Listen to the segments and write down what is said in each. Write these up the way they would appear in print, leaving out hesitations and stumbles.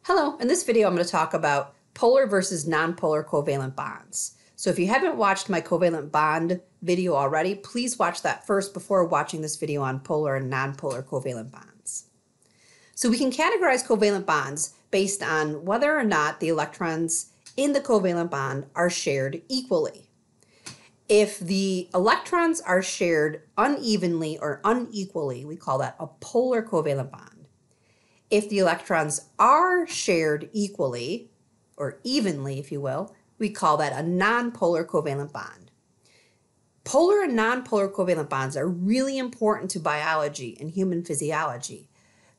Hello, in this video I'm going to talk about polar versus nonpolar covalent bonds. So if you haven't watched my covalent bond video already, please watch that first before watching this video on polar and nonpolar covalent bonds. So we can categorize covalent bonds based on whether or not the electrons in the covalent bond are shared equally. If the electrons are shared unevenly or unequally, we call that a polar covalent bond. If the electrons are shared equally, or evenly, if you will, we call that a nonpolar covalent bond. Polar and nonpolar covalent bonds are really important to biology and human physiology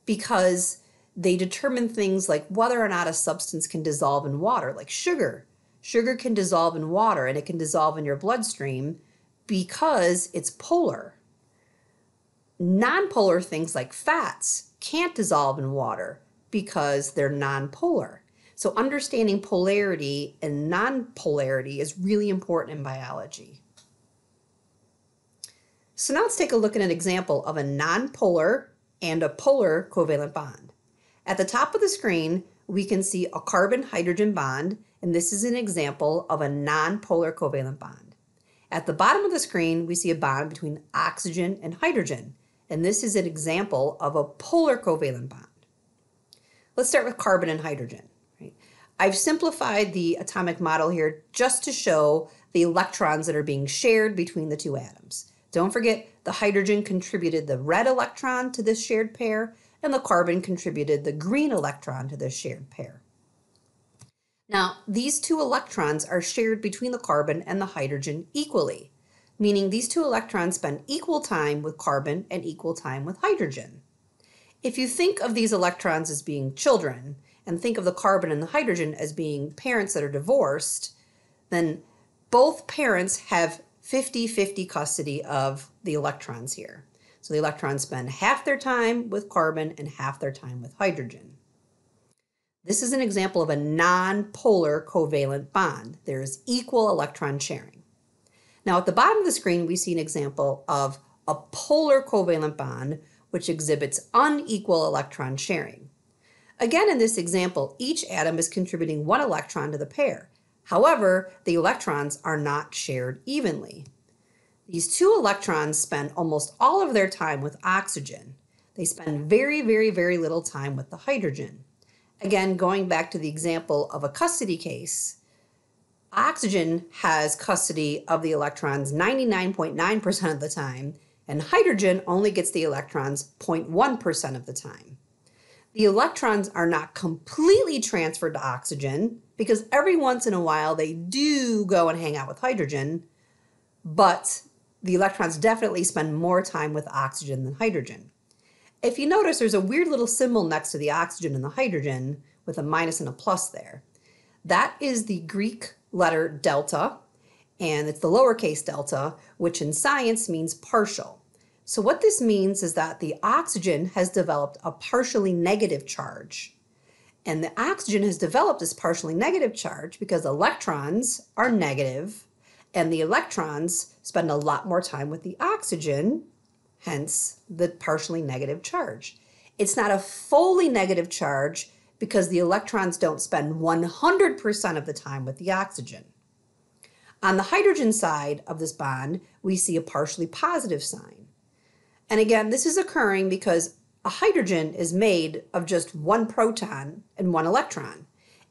because they determine things like whether or not a substance can dissolve in water, like sugar. Sugar can dissolve in water and it can dissolve in your bloodstream because it's polar. Nonpolar things like fats can't dissolve in water because they're nonpolar. So understanding polarity and nonpolarity is really important in biology. So now let's take a look at an example of a nonpolar and a polar covalent bond. At the top of the screen, we can see a carbon-hydrogen bond, and this is an example of a nonpolar covalent bond. At the bottom of the screen, we see a bond between oxygen and hydrogen, and this is an example of a polar covalent bond. Let's start with carbon and hydrogen. Right? I've simplified the atomic model here just to show the electrons that are being shared between the two atoms. Don't forget, the hydrogen contributed the red electron to this shared pair, and the carbon contributed the green electron to this shared pair. Now, these two electrons are shared between the carbon and the hydrogen equally, meaning these two electrons spend equal time with carbon and equal time with hydrogen. If you think of these electrons as being children and think of the carbon and the hydrogen as being parents that are divorced, then both parents have 50-50 custody of the electrons here. So the electrons spend half their time with carbon and half their time with hydrogen. This is an example of a nonpolar covalent bond. There is equal electron sharing. Now at the bottom of the screen, we see an example of a polar covalent bond, which exhibits unequal electron sharing. Again, in this example, each atom is contributing one electron to the pair. However, the electrons are not shared evenly. These two electrons spend almost all of their time with oxygen. They spend very, very, very little time with the hydrogen. Again, going back to the example of a custody case, oxygen has custody of the electrons 99.9% of the time, and hydrogen only gets the electrons 0.1% of the time. The electrons are not completely transferred to oxygen because every once in a while they do go and hang out with hydrogen, but the electrons definitely spend more time with oxygen than hydrogen. If you notice, there's a weird little symbol next to the oxygen and the hydrogen with a minus and a plus there. That is the Greek letter delta, and it's the lowercase delta, which in science means partial. So what this means is that the oxygen has developed a partially negative charge. And the oxygen has developed this partially negative charge because electrons are negative, and the electrons spend a lot more time with the oxygen, hence the partially negative charge. It's not a fully negative charge because the electrons don't spend 100% of the time with the oxygen. On the hydrogen side of this bond, we see a partially positive sign. And again, this is occurring because a hydrogen is made of just one proton and one electron.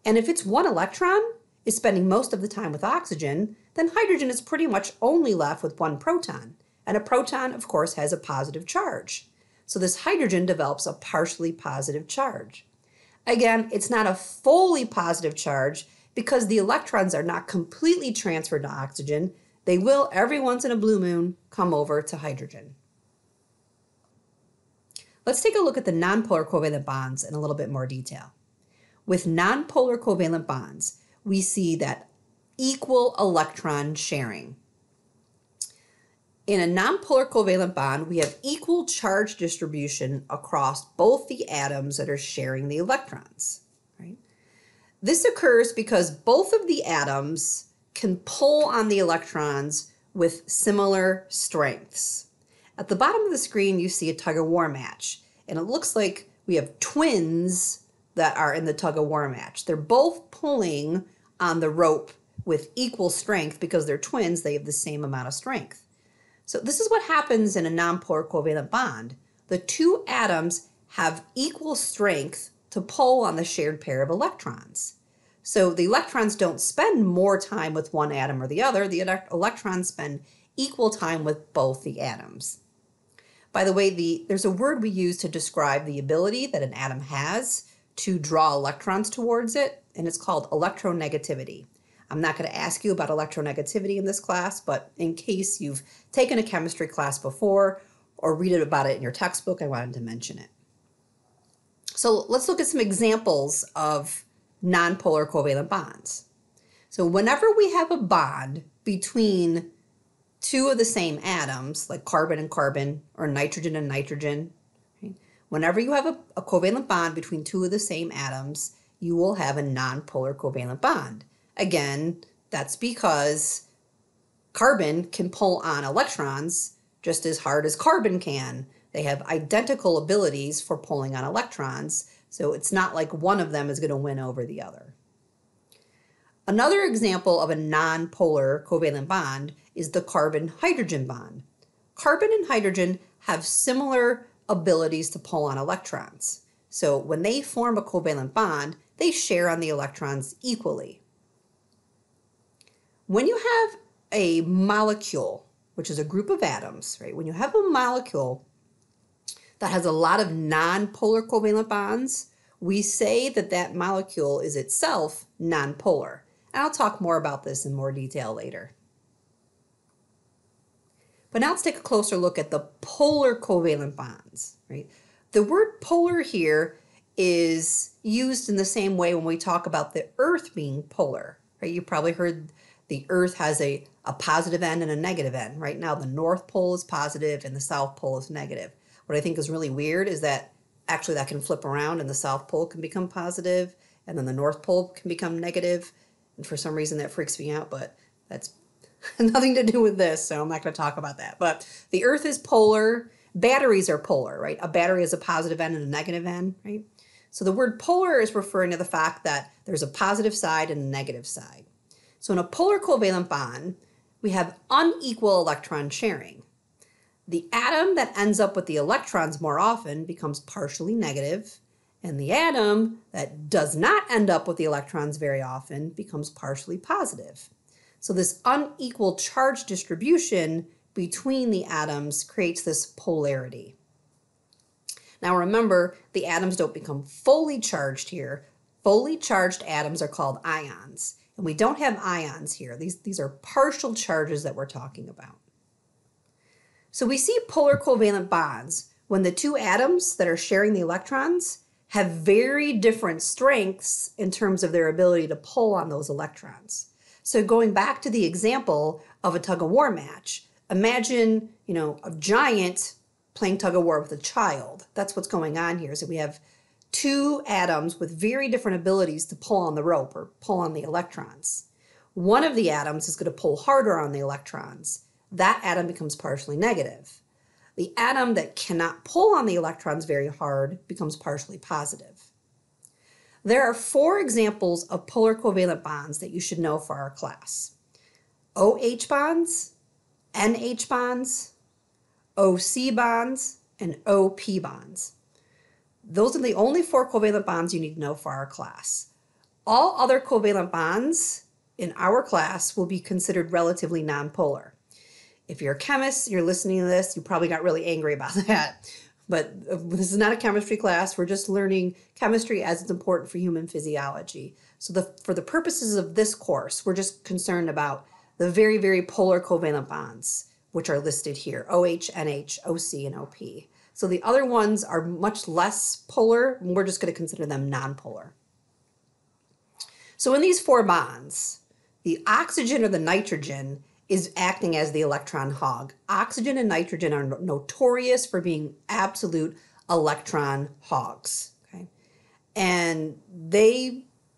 And if it's one electron is spending most of the time with oxygen, then hydrogen is pretty much only left with one proton. And a proton, of course, has a positive charge. So this hydrogen develops a partially positive charge. Again, it's not a fully positive charge because the electrons are not completely transferred to oxygen. They will, every once in a blue moon, come over to hydrogen. Let's take a look at the nonpolar covalent bonds in a little bit more detail. With nonpolar covalent bonds, we see that equal electron sharing. In a nonpolar covalent bond, we have equal charge distribution across both the atoms that are sharing the electrons. Right? This occurs because both of the atoms can pull on the electrons with similar strengths. At the bottom of the screen, you see a tug-of-war match, and it looks like we have twins that are in the tug-of-war match. They're both pulling on the rope with equal strength because they're twins, they have the same amount of strength. So this is what happens in a nonpolar covalent bond. The two atoms have equal strength to pull on the shared pair of electrons. So the electrons don't spend more time with one atom or the other. The electrons spend equal time with both the atoms. By the way, there's a word we use to describe the ability that an atom has to draw electrons towards it, and it's called electronegativity. I'm not going to ask you about electronegativity in this class, but in case you've taken a chemistry class before or read about it in your textbook, I wanted to mention it. So let's look at some examples of nonpolar covalent bonds. So whenever we have a bond between two of the same atoms, like carbon and carbon or nitrogen and nitrogen, okay, whenever you have a covalent bond between two of the same atoms, you will have a nonpolar covalent bond. Again, that's because carbon can pull on electrons just as hard as carbon can. They have identical abilities for pulling on electrons, so it's not like one of them is going to win over the other. Another example of a nonpolar covalent bond is the carbon-hydrogen bond. Carbon and hydrogen have similar abilities to pull on electrons. So when they form a covalent bond, they share on the electrons equally. When you have a molecule, which is a group of atoms, right? When you have a molecule that has a lot of nonpolar covalent bonds, we say that that molecule is itself nonpolar. And I'll talk more about this in more detail later. But now let's take a closer look at the polar covalent bonds, right? The word polar here is used in the same way when we talk about the Earth being polar, right? You probably heard the Earth has a positive end and a negative end. Right now, the North Pole is positive and the South Pole is negative. What I think is really weird is that actually that can flip around and the South Pole can become positive and then the North Pole can become negative. And for some reason that freaks me out, but that's nothing to do with this, so I'm not going to talk about that. But the Earth is polar. Batteries are polar, right? A battery has a positive end and a negative end, right? So the word polar is referring to the fact that there's a positive side and a negative side. So in a polar covalent bond, we have unequal electron sharing. The atom that ends up with the electrons more often becomes partially negative, and the atom that does not end up with the electrons very often becomes partially positive. So this unequal charge distribution between the atoms creates this polarity. Now remember, the atoms don't become fully charged here. Fully charged atoms are called ions. And we don't have ions here. These are partial charges that we're talking about. So we see polar covalent bonds when the two atoms that are sharing the electrons have very different strengths in terms of their ability to pull on those electrons. So going back to the example of a tug-of-war match, imagine, a giant playing tug-of-war with a child. That's what's going on here. So we have two atoms with very different abilities to pull on the rope or pull on the electrons. One of the atoms is going to pull harder on the electrons. That atom becomes partially negative. The atom that cannot pull on the electrons very hard becomes partially positive. There are 4 examples of polar covalent bonds that you should know for our class. OH bonds, NH bonds, OC bonds, and OP bonds. Those are the only 4 covalent bonds you need to know for our class. All other covalent bonds in our class will be considered relatively nonpolar. If you're a chemist, you're listening to this, you probably got really angry about that. But this is not a chemistry class. We're just learning chemistry as it's important for human physiology. So for the purposes of this course, we're just concerned about the very, very polar covalent bonds, which are listed here, OH, NH, OC, and OP. So the other ones are much less polar, and we're just going to consider them nonpolar. So in these 4 bonds, the oxygen or the nitrogen is acting as the electron hog. Oxygen and nitrogen are notorious for being absolute electron hogs. Okay? And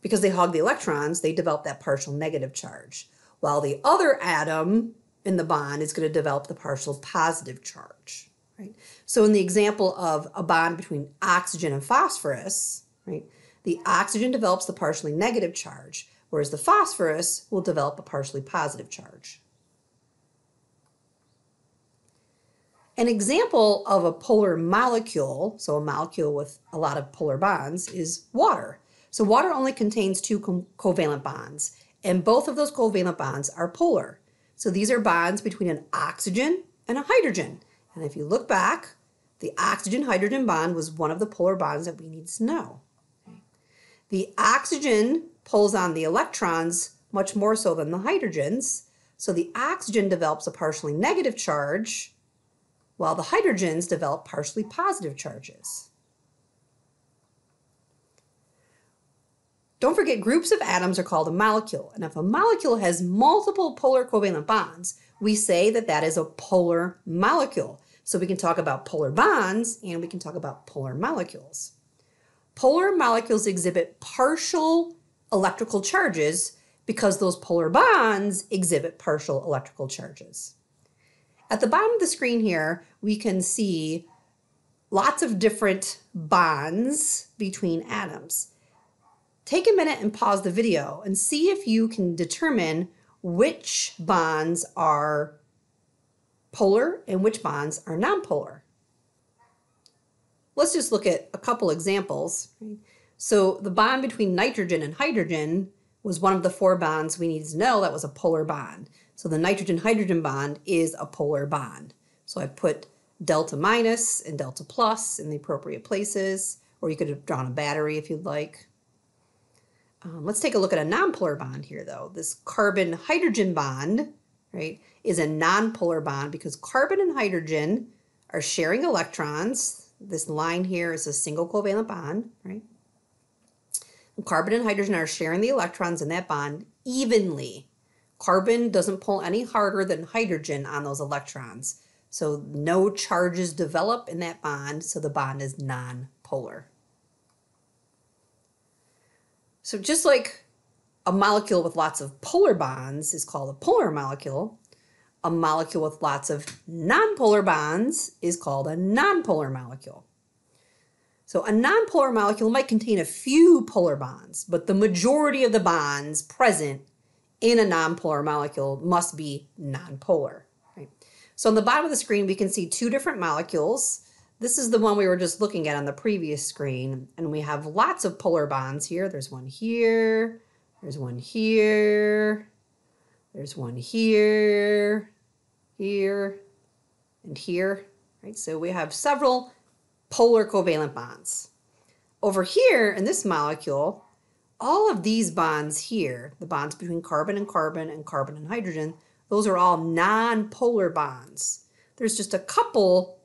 because they hog the electrons, they develop that partial negative charge, while the other atom in the bond is going to develop the partial positive charge. Right? So in the example of a bond between oxygen and phosphorus, right, The oxygen develops the partially negative charge, whereas the phosphorus will develop a partially positive charge. An example of a polar molecule, so a molecule with a lot of polar bonds, is water. So water only contains two covalent bonds, and both of those covalent bonds are polar. So these are bonds between an oxygen and a hydrogen. And if you look back, the oxygen-hydrogen bond was one of the polar bonds that we need to know. The oxygen pulls on the electrons much more so than the hydrogens, so the oxygen develops a partially negative charge, while the hydrogens develop partially positive charges. Don't forget, groups of atoms are called a molecule, and if a molecule has multiple polar covalent bonds, we say that that is a polar molecule. So we can talk about polar bonds and we can talk about polar molecules. Polar molecules exhibit partial electrical charges because those polar bonds exhibit partial electrical charges. At the bottom of the screen here, we can see lots of different bonds between atoms. Take a minute and pause the video and see if you can determine which bonds are polar and which bonds are nonpolar. Let's just look at a couple examples. So the bond between nitrogen and hydrogen was one of the four bonds we needed to know that was a polar bond. So the nitrogen-hydrogen bond is a polar bond. So I put delta minus and delta plus in the appropriate places, or you could have drawn a battery if you'd like. Let's take a look at a nonpolar bond here, though. This carbon-hydrogen bond, right, is a nonpolar bond because carbon and hydrogen are sharing electrons. This line here is a single covalent bond, right? And carbon and hydrogen are sharing the electrons in that bond evenly. Carbon doesn't pull any harder than hydrogen on those electrons. So no charges develop in that bond, so the bond is nonpolar. So just like a molecule with lots of polar bonds is called a polar molecule, a molecule with lots of nonpolar bonds is called a nonpolar molecule. So a nonpolar molecule might contain a few polar bonds, but the majority of the bonds present in a nonpolar molecule must be nonpolar. Right? So on the bottom of the screen, we can see two different molecules. This is the one we were just looking at on the previous screen, and we have lots of polar bonds here. There's one here, there's one here, there's one here, here, and here. Right? So we have several polar covalent bonds. Over here in this molecule, all of these bonds here, the bonds between carbon and carbon and carbon and hydrogen, those are all non-polar bonds. There's just a couple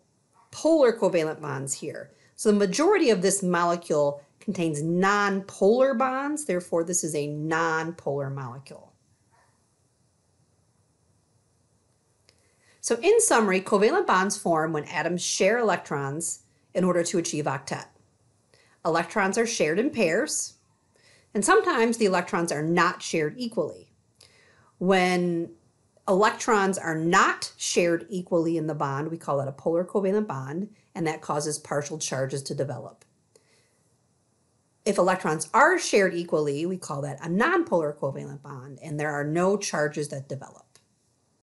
polar covalent bonds here. So the majority of this molecule contains non-polar bonds, therefore this is a non-polar molecule. So in summary, covalent bonds form when atoms share electrons in order to achieve octet. Electrons are shared in pairs, and sometimes the electrons are not shared equally. When electrons are not shared equally in the bond, we call that a polar covalent bond, and that causes partial charges to develop. If electrons are shared equally, we call that a nonpolar covalent bond, and there are no charges that develop.